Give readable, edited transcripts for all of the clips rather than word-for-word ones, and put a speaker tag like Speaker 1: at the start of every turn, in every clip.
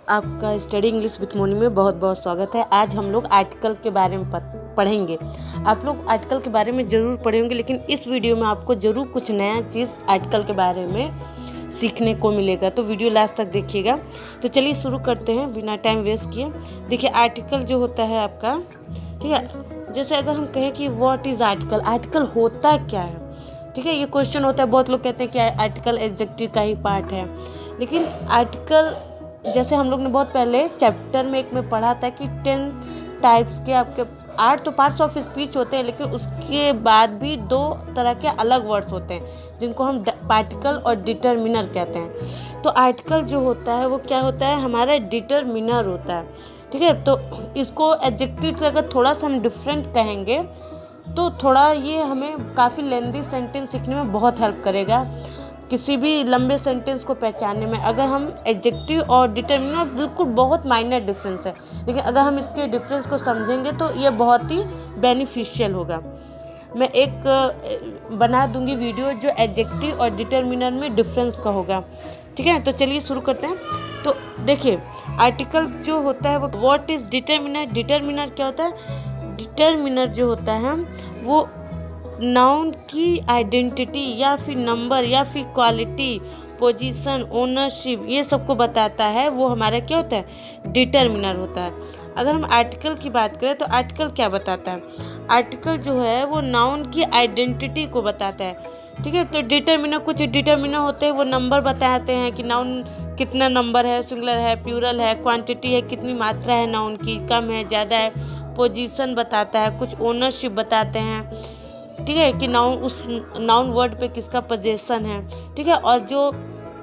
Speaker 1: आपका study English with Moni में बहुत बहुत स्वागत है। आज हम लोग आर्टिकल के बारे में पढ़ेंगे। आप लोग आर्टिकल के बारे में ज़रूर पढ़ेंगे, लेकिन इस वीडियो में आपको ज़रूर कुछ नया चीज़ आर्टिकल के बारे में सीखने को मिलेगा, तो वीडियो लास्ट तक देखिएगा। तो चलिए शुरू करते हैं बिना टाइम वेस्ट किए। देखिए, आर्टिकल जो होता है आपका, ठीक है, जैसे अगर हम कहें कि व्हाट इज़ आर्टिकल, आर्टिकल होता क्या है, ठीक है, ये क्वेश्चन होता है। बहुत लोग कहते हैं कि आर्टिकल एडजेक्टिव का ही पार्ट है, लेकिन आर्टिकल जैसे हम लोग ने बहुत पहले चैप्टर में एक में पढ़ा था कि 10 टाइप्स के आपके 8 तो पार्ट्स ऑफ स्पीच होते हैं, लेकिन उसके बाद भी 2 तरह के अलग वर्ड्स होते हैं जिनको हम पार्टिकल और डिटरमिनर कहते हैं। तो आर्टिकल जो होता है वो क्या होता है, हमारा डिटरमिनर होता है, ठीक है। तो इसको एडजेक्टिव से अगर थोड़ा सा हम डिफरेंट कहेंगे तो थोड़ा ये हमें काफ़ी लेंदी सेंटेंस सीखने में बहुत हेल्प करेगा, किसी भी लंबे सेंटेंस को पहचानने में। अगर हम एडजेक्टिव और डिटरमिनर बिल्कुल बहुत माइनर डिफरेंस है, लेकिन अगर हम इसके डिफरेंस को समझेंगे तो ये बहुत ही बेनिफिशियल होगा। मैं एक बना दूंगी वीडियो जो एडजेक्टिव और डिटरमिनर में डिफरेंस का होगा, ठीक है। तो चलिए शुरू करते हैं। तो देखिए, आर्टिकल जो होता है वो व्हाट इज़ डिटरमिनर, डिटरमिनर क्या होता है। डिटरमिनर जो होता है वो नाउन की आइडेंटिटी या फिर नंबर या फिर क्वालिटी, पोजीशन, ओनरशिप, ये सबको बताता है। वो हमारा क्या होता है, डिटरमिनर होता है। अगर हम आर्टिकल की बात करें तो आर्टिकल क्या बताता है, आर्टिकल जो है वो नाउन की आइडेंटिटी को बताता है, ठीक है। तो डिटरमिनर, कुछ डिटरमिनर होते हैं वो नंबर बताते हैं कि नाउन कितना नंबर है, सिंगुलर है, प्लूरल है, क्वांटिटी है, कितनी मात्रा है नाउन की, कम है, ज़्यादा है, पोजीशन बताता है, कुछ ओनरशिप बताते हैं, ठीक है, कि नाउन, उस नाउन वर्ड पे किसका पोजीशन है, ठीक है। और जो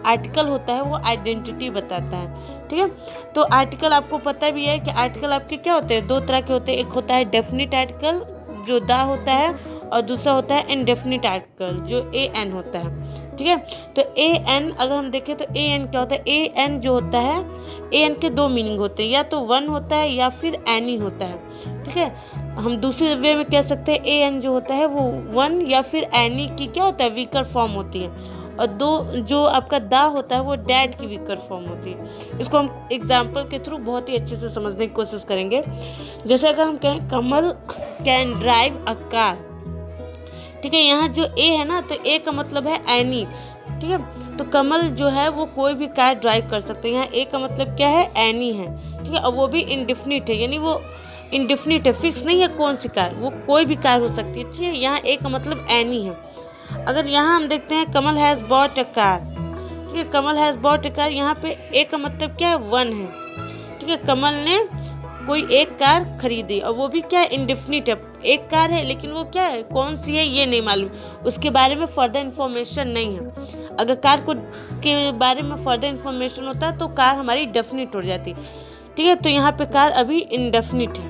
Speaker 1: आर्टिकल होता है वो आइडेंटिटी बताता है, ठीक है। तो आर्टिकल आपको पता भी है कि आर्टिकल आपके क्या होते हैं, 2 तरह के होते हैं। एक होता है डेफिनिट आर्टिकल जो दा होता है, और दूसरा होता है इनडेफिनिट आर्टिकल जो एन होता है, ठीक है। तो एन अगर हम देखें तो एन क्या होता है, एन जो होता है, एन के 2 मीनिंग होते हैं, या तो 1 होता है या फिर एनी होता है, ठीक है। हम दूसरे वे में कह सकते हैं एन जो होता है वो 1 या फिर एनी की क्या होता है, वीकर फॉर्म होती है, और 2 जो आपका दा होता है वो डैड की वीकर फॉर्म होती है। इसको हम एग्जाम्पल के थ्रू बहुत ही अच्छे से समझने की कोशिश करेंगे। जैसे अगर हम कहें कमल कैन ड्राइव अ कार, ठीक है, यहाँ जो ए है ना, तो ए का मतलब है एनी, ठीक है। तो कमल जो है वो कोई भी कार ड्राइव कर सकते हैं। यहाँ ए का मतलब क्या है, एनी है, ठीक है। और वो भी इंडेफिनिट है, यानी वो इंडेफिनिट है, फिक्स नहीं है कौन सी कार, वो कोई भी कार हो सकती है, ठीक है। यहाँ ए का मतलब एनी है। अगर यहाँ हम देखते हैं कमल हैज़ बॉट अ कार, ठीक है, कमल हैज़ बॉट अ कार, यहाँ पे ए का मतलब क्या है, 1 है, ठीक है। कमल ने कोई एक कार खरीदी, और वो भी क्या है, इंडेफिनिट है, एक कार है, लेकिन वो क्या है, कौन सी है ये नहीं मालूम, उसके बारे में फर्दर इन्फॉर्मेशन नहीं है। अगर कार को के बारे में फर्दर इन्फॉर्मेशन होता है तो कार हमारी डेफिनिट हो जाती, ठीक है। तो यहाँ पे कार अभी इंडेफिनिट है,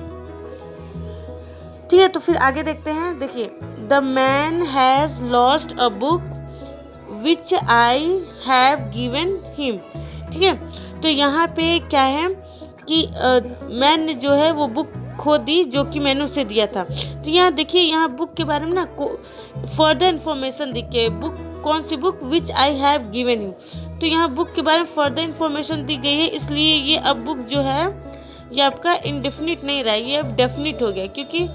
Speaker 1: ठीक है। तो फिर आगे देखते हैं। देखिए, the man has lost a book which I have given him, ठीक है। तो यहाँ पे क्या है कि मैन ने जो है वो बुक खो दी जो कि मैंने उसे दिया था। तो यहाँ देखिए, यहाँ बुक के बारे में ना फर्दर इन्फॉर्मेशन देखिए, बुक कौन सी book, which I have given him. तो यहाँ बुक के बारे में फर्दर इन्फॉर्मेशन दी गई है, इसलिए ये अब बुक जो है ये आपका इंडेफिनिट नहीं रहा, ये अब डेफिनिट हो गया, क्योंकि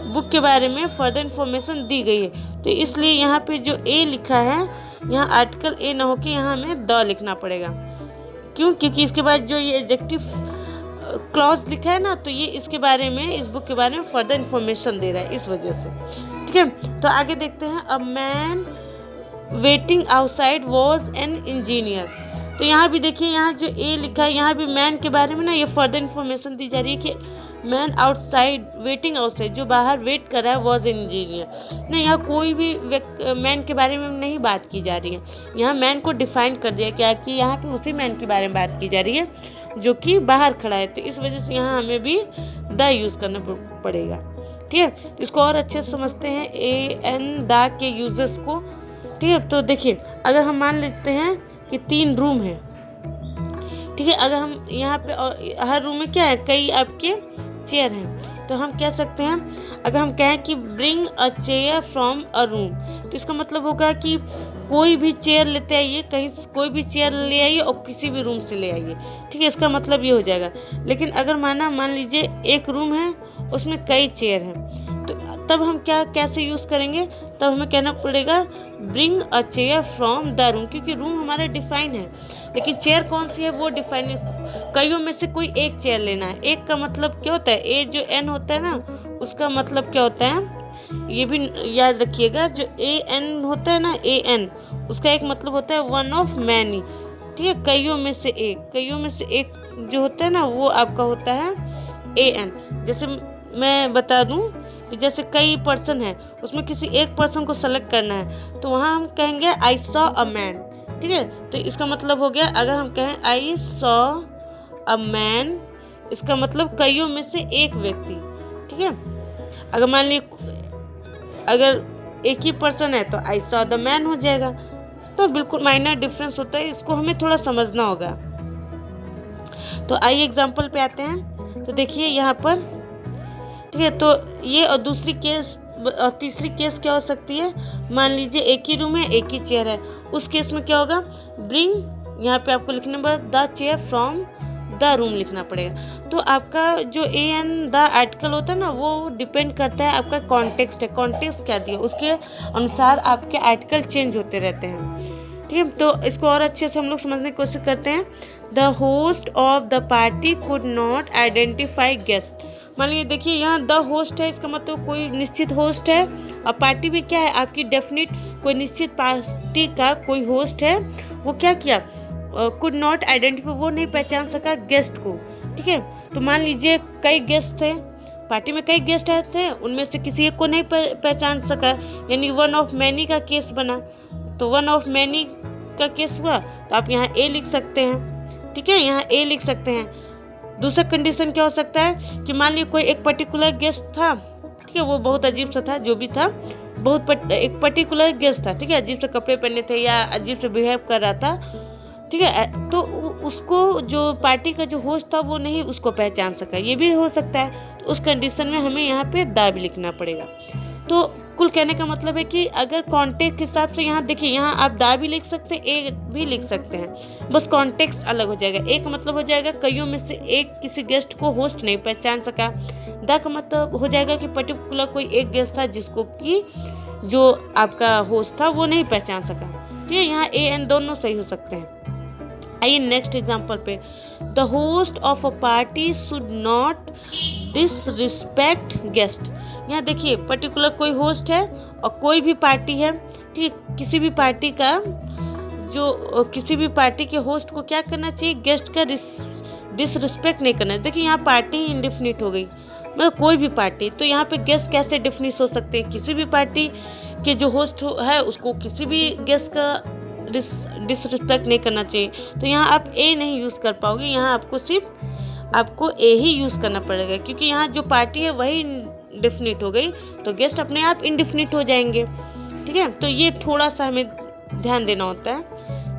Speaker 1: बुक के बारे में फर्दर इन्फॉर्मेशन दी गई है। तो इसलिए यहाँ पे जो ए लिखा है, यहाँ आर्टिकल ए ना होके यहाँ हमें द लिखना पड़ेगा। क्यों, क्योंकि इसके बाद जो ये एडजेक्टिव क्लॉज लिखा है ना, तो ये इसके बारे में, इस बुक के बारे में फर्दर इन्फॉर्मेशन दे रहा है, इस वजह से, ठीक है। तो आगे देखते हैं। A man waiting outside was an engineer. तो यहाँ भी देखिए, यहाँ जो ए लिखा है, यहाँ भी मैन के बारे में ना ये फर्दर इन्फॉर्मेशन दी जा रही है कि मैन आउटसाइड, वेटिंग आउटसाइड, जो बाहर वेट कर रहा है, वॉज एन इंजीनियर। नहीं, यहाँ कोई भी मैन के बारे में नहीं बात की जा रही है, यहाँ मैन को डिफाइन कर दिया क्या कि यहाँ पे उसी मैन के बारे में बात की जा रही है जो कि बाहर खड़ा है। तो इस वजह से यहाँ हमें भी द यूज़ करना पड़ेगा, ठीक है। इसको और अच्छे से समझते हैं ए एन द के यूजेस को, ठीक है। तो देखिए, अगर हम मान लेते हैं कि 3 रूम है, ठीक है, अगर हम यहाँ पे, और हर रूम में क्या है, कई आपके चेयर हैं, तो हम कह सकते हैं, अगर हम कहें कि bring a chair from a room, तो इसका मतलब होगा कि कोई भी चेयर लेते आइए, कहीं कोई भी चेयर ले आइए और किसी भी रूम से ले आइए, ठीक है, इसका मतलब ये हो जाएगा। लेकिन अगर मान लीजिए एक रूम है, उसमें कई चेयर हैं, तो तब हम कैसे यूज़ करेंगे, तब हमें कहना पड़ेगा bring a chair from the room, क्योंकि रूम हमारा डिफाइन है, लेकिन चेयर कौन सी है वो डिफाइन है। कईयों में से कोई एक चेयर लेना है। एक का मतलब क्या होता है, ए जो एन होता है ना, उसका मतलब क्या होता है, ये भी याद रखिएगा, जो ए एन होता है ना, ए एन, उसका एक मतलब होता है वन ऑफ मैनी, ठीक है, कईयों में से एक। कईयों में से एक जो होता है ना, वो आपका होता है ए एन। जैसे मैं बता दूं कि जैसे कई पर्सन है, उसमें किसी एक पर्सन को सेलेक्ट करना है, तो वहाँ हम कहेंगे आई सॉ अ मैन, ठीक है। तो इसका मतलब हो गया, अगर हम कहें आई सॉ अ मैन, इसका मतलब कईयों में से एक व्यक्ति, ठीक है। अगर मान लीजिए अगर एक ही पर्सन है तो आई सॉ द मैन हो जाएगा। तो बिल्कुल माइनर डिफरेंस होता है, इसको हमें थोड़ा समझना होगा। तो आइए एग्जाम्पल पे आते हैं। तो देखिए यहाँ पर, ठीक है, तो ये और दूसरी केस और तीसरी केस क्या हो सकती है, मान लीजिए एक ही रूम है, एक ही चेयर है, उस केस में क्या होगा, ब्रिंग, यहाँ पे आपको लिखने पर the chair from the room लिखना पड़ेगा। तो आपका जो ए एन द आर्टिकल होता है ना, वो डिपेंड करता है आपका कॉन्टेक्स्ट है, कॉन्टेक्स्ट क्या दिया, उसके अनुसार आपके आर्टिकल चेंज होते रहते हैं, ठीक है। तो इसको और अच्छे से हम लोग समझने की कोशिश करते हैं। The host of the party could not identify guest. मान लीजिए देखिए यहाँ द होस्ट है, इसका मतलब कोई निश्चित होस्ट है, और पार्टी भी क्या है, आपकी डेफिनेट कोई निश्चित पार्टी का कोई होस्ट है, वो क्या किया, कुड नॉट आइडेंटिफाई, वो नहीं पहचान सका गेस्ट को, ठीक है। तो मान लीजिए कई गेस्ट थे, पार्टी में कई गेस्ट आए थे, उनमें से किसी एक को नहीं पहचान सका, यानी वन ऑफ मैनी का केस बना। तो वन ऑफ मैनी का केस हुआ, तो आप यहाँ ए लिख सकते हैं, ठीक है, यहाँ ए लिख सकते हैं। दूसरा कंडीशन क्या हो सकता है कि मान लीजिए कोई एक पर्टिकुलर गेस्ट था, ठीक है, वो बहुत अजीब सा था, जो भी था, एक पर्टिकुलर गेस्ट था, ठीक है, अजीब से कपड़े पहने थे या अजीब से बिहेव कर रहा था, ठीक है। तो उसको जो पार्टी का जो होस्ट था वो नहीं उसको पहचान सका, ये भी हो सकता है। तो उस कंडीशन में हमें यहाँ पे दा भी लिखना पड़ेगा। तो कुल कहने का मतलब है कि अगर कॉन्टेक्स्ट के हिसाब से यहाँ देखिए, यहाँ आप दा भी लिख सकते हैं, ए भी लिख सकते हैं, बस कॉन्टेक्स्ट अलग हो जाएगा। ए का मतलब हो जाएगा कईयों में से एक किसी गेस्ट को होस्ट नहीं पहचान सका। दा का मतलब हो जाएगा कि पर्टिकुलर कोई एक गेस्ट था जिसको कि जो आपका होस्ट था वो नहीं पहचान सका, ठीक है। यहाँ ए एन दोनों सही हो सकते हैं। आइए नेक्स्ट एग्जाम्पल पे, the host of a party should not disrespect guest. यहाँ देखिए पर्टिकुलर कोई होस्ट है और कोई भी पार्टी है, ठीक, किसी भी पार्टी का जो किसी भी पार्टी के होस्ट को क्या करना चाहिए, गेस्ट का डिसरिस्पेक्ट नहीं करना है। देखिए यहाँ पार्टी ही इंडेफिनिट हो गई, मतलब कोई भी पार्टी, तो यहाँ पे गेस्ट कैसे डिफिनिट हो सकते हैं, किसी भी पार्टी के जो होस्ट है उसको किसी भी गेस्ट का डिसरिस्पेक्ट नहीं करना चाहिए। तो यहाँ आप ए नहीं यूज़ कर पाओगे, यहाँ आपको सिर्फ आपको ए ही यूज़ करना पड़ेगा, क्योंकि यहाँ जो पार्टी है वही डिफिनिट हो गई, तो गेस्ट अपने आप इनडिफिनिट हो जाएंगे, ठीक है। तो ये थोड़ा सा हमें ध्यान देना होता है,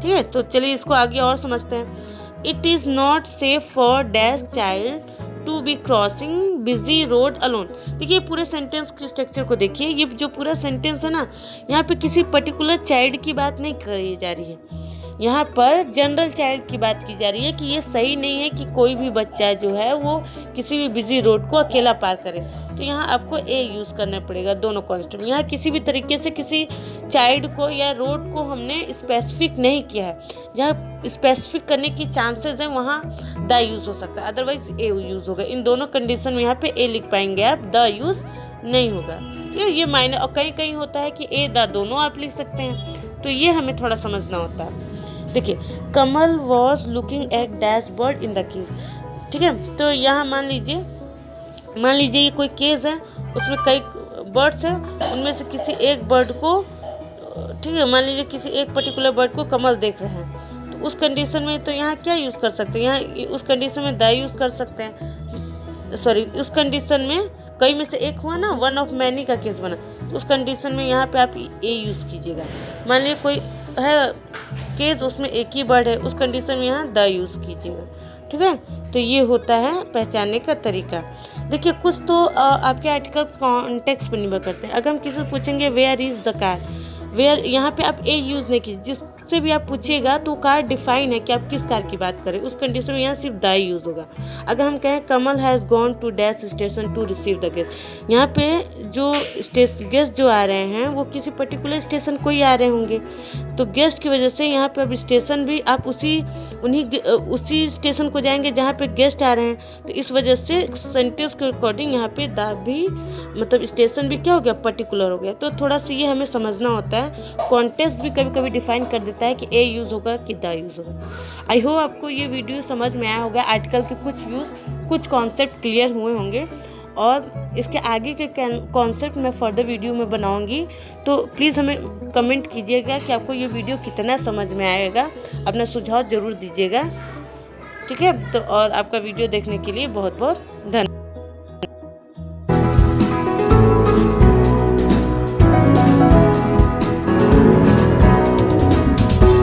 Speaker 1: ठीक है। तो चलिए इसको आगे और समझते हैं। It is not safe for dash child to be crossing busy road alone. देखिए पूरे सेंटेंस के स्ट्रक्चर को देखिए, ये जो पूरा सेंटेंस है ना, यहाँ पे किसी पर्टिकुलर चाइल्ड की बात नहीं करी जा रही है, यहाँ पर जनरल चाइल्ड की बात की जा रही है कि ये सही नहीं है कि कोई भी बच्चा जो है वो किसी भी बिजी रोड को अकेला पार करे। तो यहाँ आपको ए यूज़ करना पड़ेगा, दोनों कॉन्स्टेंट। यहाँ किसी भी तरीके से किसी चाइल्ड को या रोड को हमने स्पेसिफिक नहीं किया है, जहाँ स्पेसिफिक करने की चांसेस हैं वहाँ द यूज़ हो सकता है, अदरवाइज ए यूज़ होगा। इन दोनों कंडीशन में यहाँ पे ए लिख पाएंगे आप, द यूज़ नहीं होगा, ठीक है। ये मायने, और कहीं कहीं होता है कि ए द दोनों आप लिख सकते हैं, तो ये हमें थोड़ा समझना होता है। देखिए Kamal was looking at dashboard in the cage, ठीक है। तो यहाँ मान लीजिए ये कोई केज है, उसमें कई बर्ड्स हैं, उनमें से किसी एक बर्ड को, ठीक है, मान लीजिए किसी एक पर्टिकुलर बर्ड को कमल देख रहे हैं, तो उस कंडीशन में तो यहाँ क्या यूज़ कर सकते हैं, यहाँ उस कंडीशन में द यूज़ कर सकते हैं, सॉरी उस कंडीशन में कई में से एक हुआ ना, वन ऑफ मैनी का केस बना, तो उस कंडीशन में यहाँ पे आप ए यूज़ कीजिएगा। मान लीजिए कोई है केस, उसमें एक ही बर्ड है, उस कंडीशन में यहाँ द यूज़ कीजिएगा, ठीक है। तो ये होता है पहचानने का तरीका। देखिए कुछ तो आपके आर्टिकल कॉन्टेक्स्ट पर निर्भर करते हैं। अगर हम किसी से पूछेंगे where is the car, where यहाँ पे आप ए यूज़ नहीं कीजिए। जिससे भी आप पूछिएगा तो कार डिफाइन है कि आप किस कार की बात करें, उस कंडीशन में यहाँ सिर्फ द यूज़ होगा। अगर हम कहें Kamal has gone to dash station to receive the guest, यहाँ पे जो गेस्ट जो आ रहे हैं वो किसी पर्टिकुलर स्टेशन को ही आ रहे होंगे, तो गेस्ट की वजह से यहाँ पे अब स्टेशन भी आप उसी स्टेशन को जाएंगे जहाँ पे गेस्ट आ रहे हैं। तो इस वजह से सेंटेंस के अकॉर्डिंग यहाँ पे द भी मतलब स्टेशन भी क्या हो गया, पर्टिकुलर हो गया। तो थोड़ा सा ये हमें समझना होता है। कॉन्टेक्स्ट भी कभी कभी डिफाइन कर देता है कि ए यूज़ होगा कि द यूज़ होगा। आई होप आपको ये वीडियो समझ में आया होगा। आर्टिकल के कुछ कॉन्सेप्ट क्लियर हुए होंगे और इसके आगे के कॉन्सेप्ट मैं फर्दर वीडियो में बनाऊंगी। तो प्लीज़ हमें कमेंट कीजिएगा कि आपको ये वीडियो कितना समझ में आएगा, अपना सुझाव ज़रूर दीजिएगा। ठीक है, तो और आपका वीडियो देखने के लिए बहुत बहुत धन्यवाद।